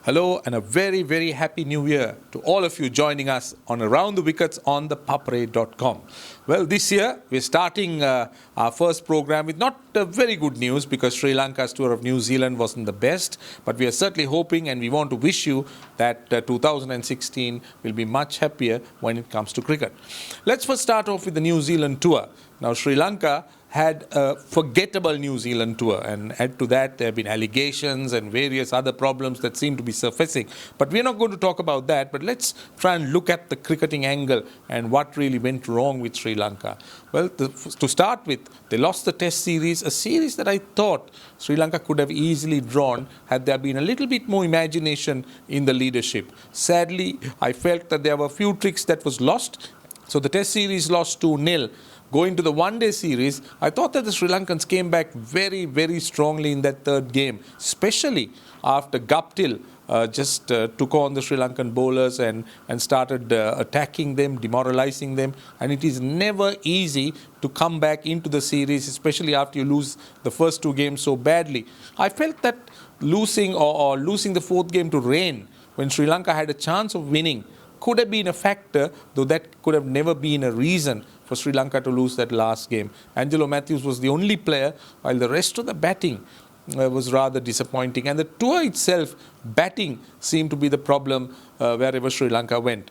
Hello and a very, very happy new year to all of you joining us on Around the Wickets on ThePapare.com. Well, this year we're starting our first program with not very good news because Sri Lanka's tour of New Zealand wasn't the best, but we are certainly hoping and we want to wish you that 2016 will be much happier when it comes to cricket. Let's first start off with the New Zealand tour. Now, Sri Lanka had a forgettable New Zealand tour, and add to that there have been allegations and various other problems that seem to be surfacing. But we're not going to talk about that, but let's try and look at the cricketing angle and what really went wrong with Sri Lanka. Well, to start with, they lost the Test series, a series that I thought Sri Lanka could have easily drawn had there been a little bit more imagination in the leadership. Sadly, I felt that there were a few tricks that was lost. So the Test series lost 2-0. Going to the one-day series, I thought that the Sri Lankans came back very, very strongly in that third game, especially after Guptill just took on the Sri Lankan bowlers and started attacking them, demoralizing them. And it is never easy to come back into the series, especially after you lose the first two games so badly. I felt that losing or losing the fourth game to rain when Sri Lanka had a chance of winning could have been a factor, though that could have never been a reason for Sri Lanka to lose that last game. Angelo Matthews was the only player, while the rest of the batting was rather disappointing. And the tour itself, batting seemed to be the problem wherever Sri Lanka went.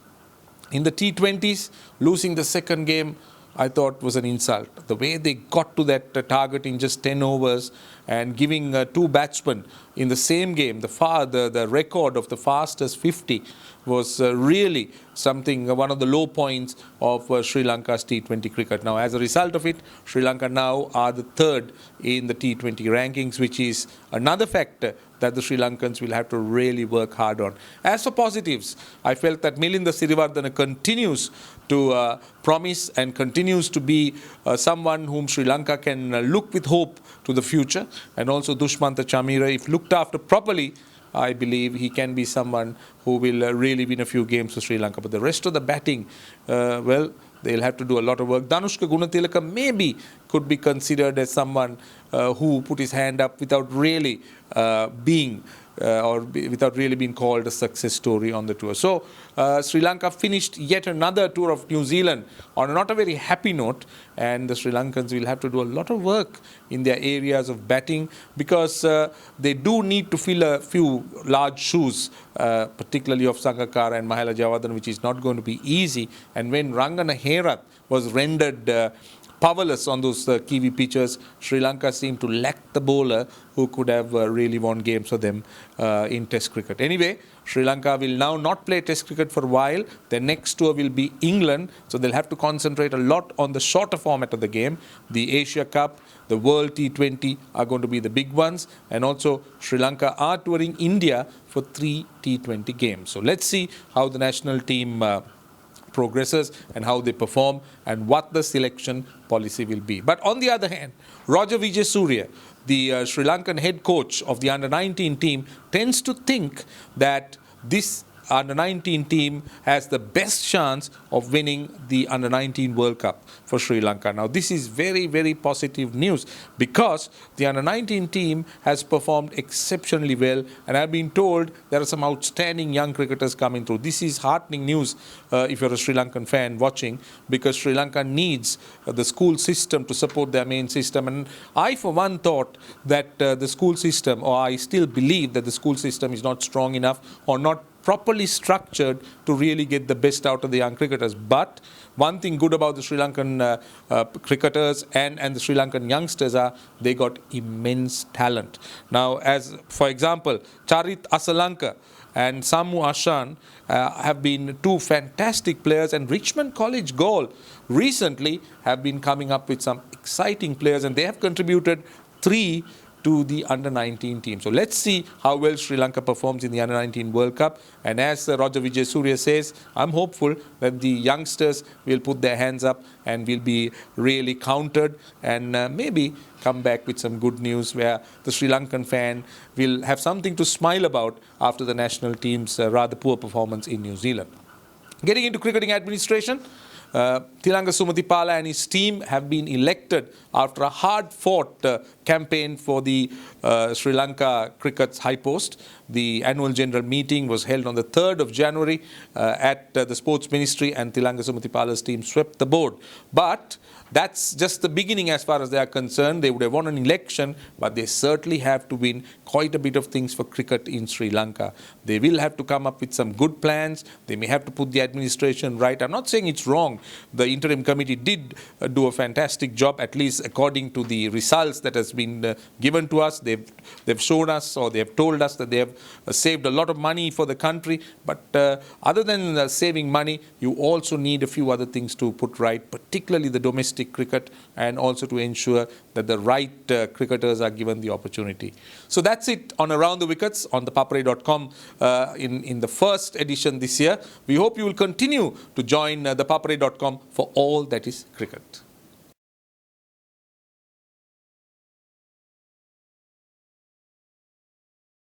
In the T20s, losing the second game, I thought was an insult. The way they got to that target in just 10 overs and giving two batsmen in the same game, the record of the fastest 50 was really something, one of the low points of Sri Lanka's T20 cricket. Now, as a result of it, Sri Lanka now are the third in the T20 rankings, which is another factor that the Sri Lankans will have to really work hard on. As for positives, I felt that Milinda Siriwardena continues to promise and continues to be someone whom Sri Lanka can look with hope to the future. And also Dushmantha Chameera, if looked after properly, I believe he can be someone who will really win a few games for Sri Lanka. But the rest of the batting, well, they'll have to do a lot of work. Danushka Gunatilaka maybe could be considered as someone who put his hand up without really without really being called a success story on the tour. So Sri Lanka finished yet another tour of New Zealand on not a very happy note, and the Sri Lankans will have to do a lot of work in their areas of batting because they do need to fill a few large shoes, particularly of Sangakkara and Mahela Jayawardene, which is not going to be easy. And when Rangana Herath was rendered powerless on those Kiwi pitchers, Sri Lanka seemed to lack the bowler who could have really won games for them in Test cricket. Anyway, Sri Lanka will now not play Test cricket for a while. Their next tour will be England, so they'll have to concentrate a lot on the shorter format of the game. The Asia Cup, the World T20 are going to be the big ones, and also Sri Lanka are touring India for 3 T20 games. So let's see how the national team progresses and how they perform and what the selection policy will be. But on the other hand, Roger Vijayasuriya, the Sri Lankan head coach of the under-19 team, tends to think that this under-19 team has the best chance of winning the under-19 World Cup for Sri Lanka. Now, this is very, very positive news because the under-19 team has performed exceptionally well, and I've been told there are some outstanding young cricketers coming through. This is heartening news if you're a Sri Lankan fan watching, because Sri Lanka needs the school system to support their main system. And I, for one, thought that the school system, or I still believe that the school system is not strong enough or not properly structured to really get the best out of the young cricketers. But one thing good about the Sri Lankan cricketers and the Sri Lankan youngsters are they got immense talent. Now, as for example, Charith Asalanka and Sammu Ashan have been two fantastic players, and Richmond College Gaol recently have been coming up with some exciting players, and they have contributed 3 to the under-19 team. So let's see how well Sri Lanka performs in the under-19 World Cup. And as Roger Vijayasuriya says, I'm hopeful that the youngsters will put their hands up and will be really countered and maybe come back with some good news where the Sri Lankan fan will have something to smile about after the national team's rather poor performance in New Zealand. Getting into cricketing administration, Tilanga Sumathipala and his team have been elected after a hard-fought campaign for the Sri Lanka cricket's high post. The annual general meeting was held on the 3rd of January at the Sports Ministry, and Tilanga Sumathipala's team swept the board. But that's just the beginning as far as they are concerned. They would have won an election, but they certainly have to win quite a bit of things for cricket in Sri Lanka. They will have to come up with some good plans. They may have to put the administration right. I'm not saying it's wrong. The interim committee did do a fantastic job, at least according to the results that has been given to us. They've shown us, or they have told us, that they have saved a lot of money for the country. But other than saving money, you also need a few other things to put right, particularly the domestic cricket, and also to ensure that the right cricketers are given the opportunity. So that's it on Around the Wickets on ThePapare.com in the first edition this year. We hope you will continue to join ThePapare.com for all that is cricket.